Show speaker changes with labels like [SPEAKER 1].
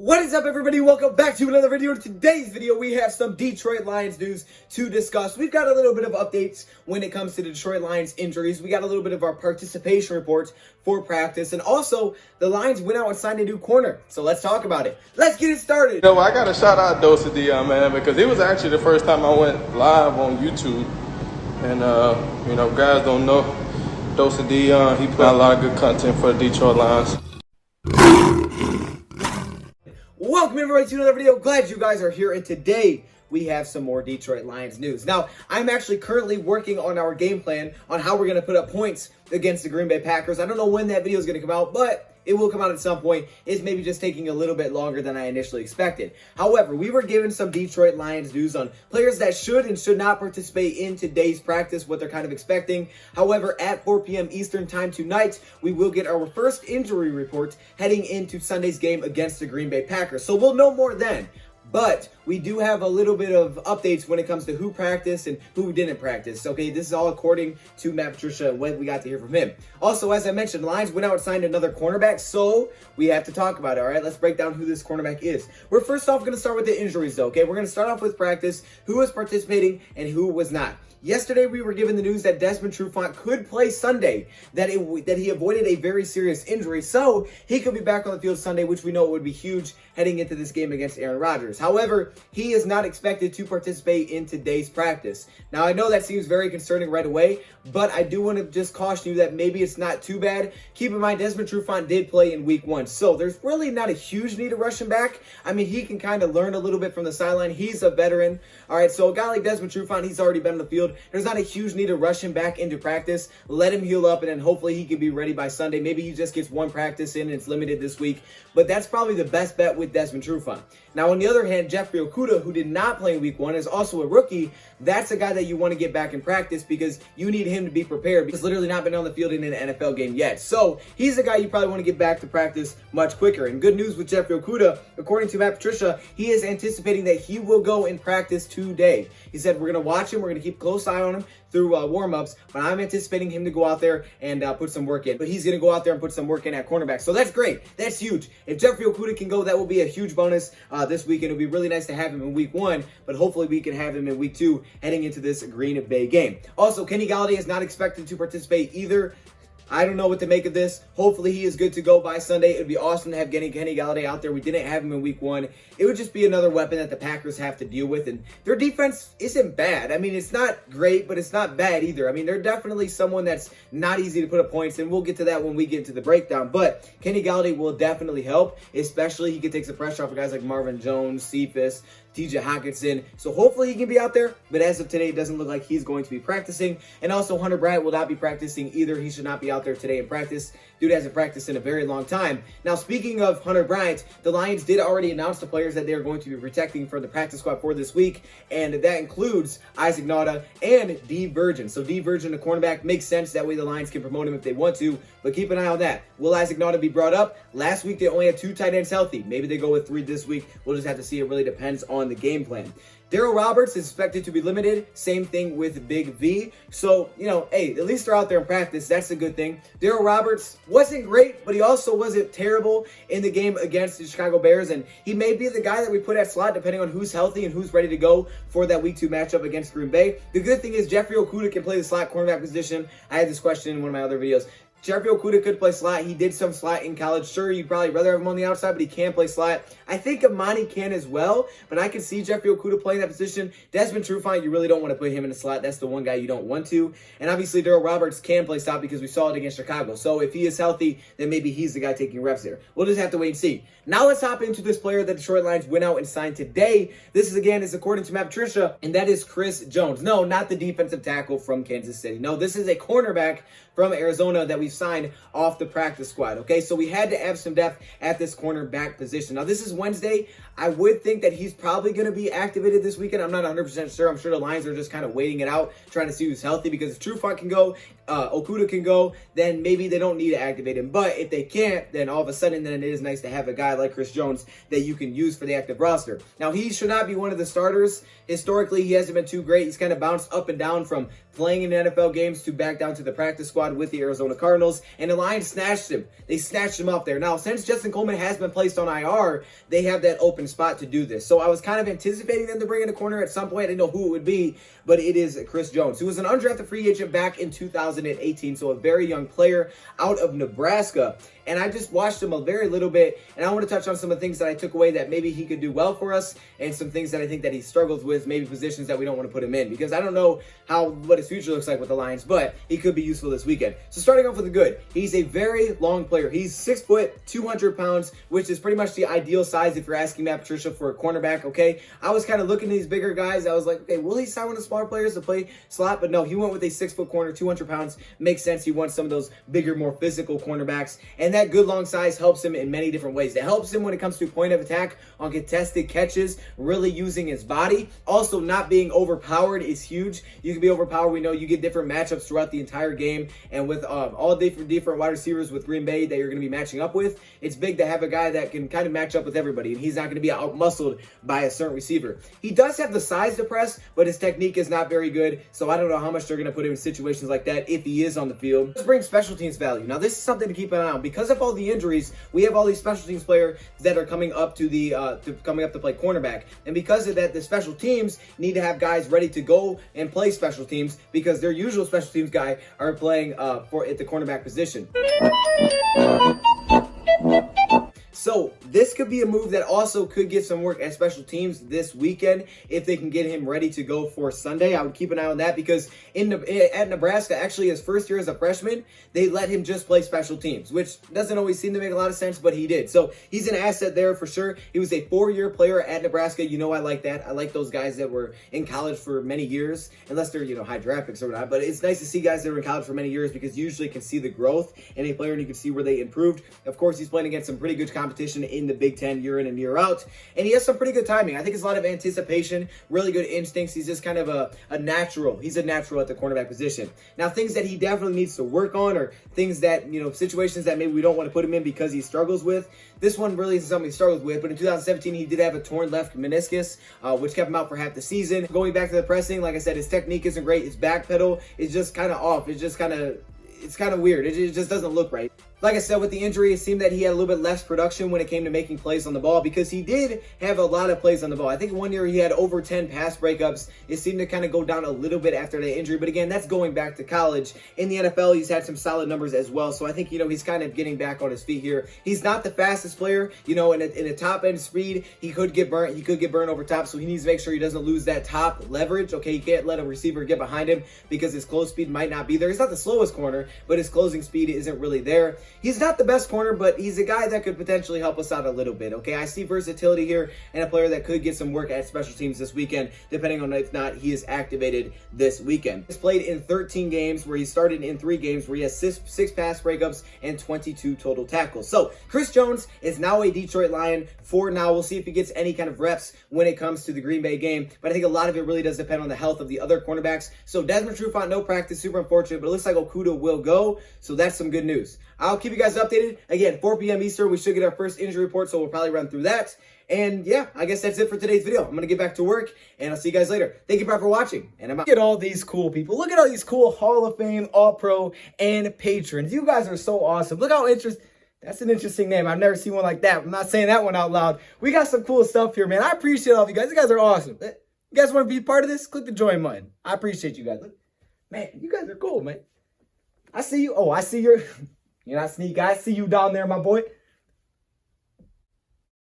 [SPEAKER 1] What is up, everybody? Welcome back to another video. In today's video, we have some Detroit Lions news to discuss. We've got a little bit of updates when it comes to the Detroit Lions injuries. We got a little bit of our participation reports for practice. And also, the Lions went out and signed a new corner. So let's talk about it. Let's get it started.
[SPEAKER 2] You know, I got to shout out DoseOfDion, man, because it was actually the first time I went live on YouTube. And, you know, guys don't know DoseOfDion. He put out a lot of good content for the Detroit Lions.
[SPEAKER 1] Welcome everybody to another video. Glad you guys are here, and today we have some more Detroit Lions news. Now, I'm actually currently working on our game plan on how we're going to put up points against the Green Bay Packers. I don't know when that video is going to come out, but it will come out at some point. It's maybe just taking a little bit longer than I initially expected. However, we were given some Detroit Lions news on players that should and should not participate in today's practice, what they're kind of expecting. However, at 4 p.m. Eastern time tonight, we will get our first injury report heading into Sunday's game against the Green Bay Packers. So we'll know more then. But we do have a little bit of updates when it comes to who practiced and who didn't practice. Okay, this is all according to Matt Patricia, what we got to hear from him. Also, as I mentioned, the Lions went out and signed another cornerback, so we have to talk about it, all right? Let's break down who this cornerback is. We're first off going to start with the injuries, though, okay? We're going to start off with practice, who was participating and who was not. Yesterday, we were given the news that Desmond Trufant could play Sunday, that he avoided a very serious injury, so he could be back on the field Sunday, which we know would be huge heading into this game against Aaron Rodgers. However, he is not expected to participate in today's practice. Now, I know that seems very concerning right away, but I do want to just caution you that maybe it's not too bad. Keep in mind, Desmond Trufant did play in week 1, so there's really not a huge need to rush him back. I mean, he can kind of learn a little bit from the sideline. He's a veteran. All right, so a guy like Desmond Trufant, he's already been on the field. There's not a huge need to rush him back into practice. Let him heal up, and then hopefully he can be ready by Sunday. Maybe he just gets one practice in and it's limited this week, but that's probably the best bet with Desmond Trufant. Now, on the other hand, Jeffrey Okudah, who did not play in week 1, is also a rookie. That's a guy that you want to get back in practice because you need him to be prepared, because he's literally not been on the field in an NFL game yet. So he's a guy you probably want to get back to practice much quicker. And good news with Jeffrey Okudah, according to Matt Patricia, he is anticipating that he will go in practice today. He said, we're going to watch him, we're going to keep a close eye on him through warm-ups, but I'm anticipating him to go out there and put some work in. But he's going to go out there and put some work in at cornerback. So that's great. That's huge. If Jeffrey Okudah can go, that will be a huge bonus this weekend. It'll be really nice to have him in week 1, but hopefully we can have him in week 2 heading into this Green Bay game. Also, Kenny Golladay is not expected to participate either. I don't know what to make of this. Hopefully he is good to go by Sunday. It would be awesome to have Kenny Golladay out there. We didn't have him in week 1. It would just be another weapon that the Packers have to deal with. And their defense isn't bad. I mean, it's not great, but it's not bad either. I mean, they're definitely someone that's not easy to put up points, and we'll get to that when we get into the breakdown. But Kenny Golladay will definitely help, especially he can take some pressure off of guys like Marvin Jones, Cephas, TJ Hockenson. So hopefully he can be out there, but as of today, it doesn't look like he's going to be practicing. And also, Hunter Bryant will not be practicing either. He should not be out there today in practice. Dude hasn't practiced in a very long time. Now, speaking of Hunter Bryant, the Lions did already announce the players that they're going to be protecting for the practice squad for this week, and that includes Isaac Nauta and D. Virgin. So D. Virgin, the cornerback, makes sense. That way the Lions can promote him if they want to, but keep an eye on that. Will Isaac Nauta be brought up? Last week, they only had 2 tight ends healthy. Maybe they go with 3 this week. We'll just have to see. It really depends on the game plan. Darryl Roberts is expected to be limited. Same thing with Big V. So, you know, hey, at least they're out there in practice. That's a good thing. Darryl Roberts wasn't great, but he also wasn't terrible in the game against the Chicago Bears. And he may be the guy that we put at slot depending on who's healthy and who's ready to go for that week 2 matchup against Green Bay. The good thing is Jeffrey Okudah can play the slot cornerback position. I had this question in one of my other videos. Jeffrey Okudah could play slot. He did some slot in college. Sure, you'd probably rather have him on the outside, but he can play slot. I think Amani can as well, but I can see Jeffrey Okudah playing that position. Desmond Trufant, you really don't want to put him in the slot. That's the one guy you don't want to. And obviously, Darryl Roberts can play slot because we saw it against Chicago. So if he is healthy, then maybe he's the guy taking reps there. We'll just have to wait and see. Now let's hop into this player that the Detroit Lions went out and signed today. This is according to Matt Patricia, and that is Chris Jones. No, not the defensive tackle from Kansas City. No, this is a cornerback from Arizona that we've signed off the practice squad. Okay, so we had to have some depth at this cornerback position. Now, this is Wednesday. I would think that he's probably going to be activated this weekend. I'm not 100% sure. I'm sure the Lions are just kind of waiting it out, trying to see who's healthy, because if Trufant can go, Okudah can go, then maybe they don't need to activate him. But if they can't, then all of a sudden, then it is nice to have a guy like Chris Jones that you can use for the active roster. Now, he should not be one of the starters. Historically, he hasn't been too great. He's kind of bounced up and down from playing in NFL games to back down to the practice squad with the Arizona Cardinals. Cardinals, and the Lions snatched him. They snatched him up there. Now, since Justin Coleman has been placed on IR, they have that open spot to do this. So I was kind of anticipating them to bring in a corner at some point. I didn't know who it would be, but it is Chris Jones, who was an undrafted free agent back in 2018, so a very young player out of Nebraska. And I just watched him a very little bit, and I want to touch on some of the things that I took away that maybe he could do well for us, and some things that I think that he struggles with, maybe positions that we don't want to put him in, because I don't know what his future looks like with the Lions, but he could be useful this weekend. So starting off with the good, he's a very long player. He's 6 foot, 200 pounds, which is pretty much the ideal size if you're asking Matt Patricia for a cornerback, okay? I was kind of looking at these bigger guys. I was like, okay, will he sign one of the smaller players to play slot? But no, he went with a 6 foot corner, 200 pounds. Makes sense. He wants some of those bigger, more physical cornerbacks, and that good long size helps him in many different ways. It helps him when it comes to point of attack on contested catches, really using his body. Also, not being overpowered is huge. You can be overpowered. We know you get different matchups throughout the entire game, and with all different wide receivers with Green Bay that you're going to be matching up with, it's big to have a guy that can kind of match up with everybody, and he's not going to be out-muscled by a certain receiver. He does have the size to press, but his technique is not very good, so I don't know how much they're going to put him in situations like that if he is on the field. Let's bring special teams value. Now, this is something to keep an eye on. Because of all the injuries, we have all these special teams players that are coming up to play cornerback, and because of that, the special teams need to have guys ready to go and play special teams, because their usual special teams guy are playing at the cornerback position. So this could be a move that also could get some work at special teams this weekend if they can get him ready to go for Sunday. I would keep an eye on that, because at Nebraska, actually his first year as a freshman, they let him just play special teams, which doesn't always seem to make a lot of sense, but he did. So he's an asset there for sure. He was a 4-year player at Nebraska. You know I like that. I like those guys that were in college for many years, unless they're, high draft picks or not. But it's nice to see guys that were in college for many years, because you usually can see the growth in a player and you can see where they improved. Of course, he's playing against some pretty good competition in the Big Ten year in and year out, and he has some pretty good timing. I think it's a lot of anticipation, really good instincts. He's just kind of a natural. He's a natural at the cornerback position. Now, things that he definitely needs to work on, or things that, situations that maybe we don't want to put him in because he struggles with. This one really isn't something he struggles with, but in 2017, he did have a torn left meniscus, which kept him out for half the season. Going back to the pressing, like I said, his technique isn't great. His back pedal is just kind of off. It's kind of weird. It just doesn't look right. Like I said, with the injury, it seemed that he had a little bit less production when it came to making plays on the ball, because he did have a lot of plays on the ball. I think one year he had over 10 pass breakups. It seemed to kind of go down a little bit after the injury, but again, that's going back to college. In the NFL, he's had some solid numbers as well, so I think, he's kind of getting back on his feet here. He's not the fastest player, in a top-end speed, he could get burnt. He could get burned over top, so he needs to make sure he doesn't lose that top leverage, okay? He can't let a receiver get behind him, because his close speed might not be there. He's not the slowest corner, but his closing speed isn't really there. He's not the best corner, but he's a guy that could potentially help us out a little bit, okay? I see versatility here, and a player that could get some work at special teams this weekend, depending on if not he is activated this weekend. He's played in 13 games, where he started in 3 games, where he has 6 pass breakups and 22 total tackles. So Chris Jones is now a Detroit Lion for now. We'll see if he gets any kind of reps when it comes to the Green Bay game, but I think a lot of it really does depend on the health of the other cornerbacks. So Desmond Trufant, no practice, super unfortunate, but it looks like Okudah will go, so that's some good news. I'll keep you guys updated. Again, 4 p.m. Eastern, we should get our first injury report, so we'll probably run through that. And yeah, I guess that's it for today's video. I'm going to get back to work, and I'll see you guys later. Thank you for watching, and I'm out. Look at all these cool people. Look at all these cool Hall of Fame, All-Pro, and patrons. You guys are so awesome. Look how interesting. That's an interesting name. I've never seen one like that. I'm not saying that one out loud. We got some cool stuff here, man. I appreciate all of you guys. You guys are awesome. You guys want to be part of this? Click the join button. I appreciate you guys. Look, man, you guys are cool, man. I see you. Oh, I see your... You're not sneak. I see you down there, my boy.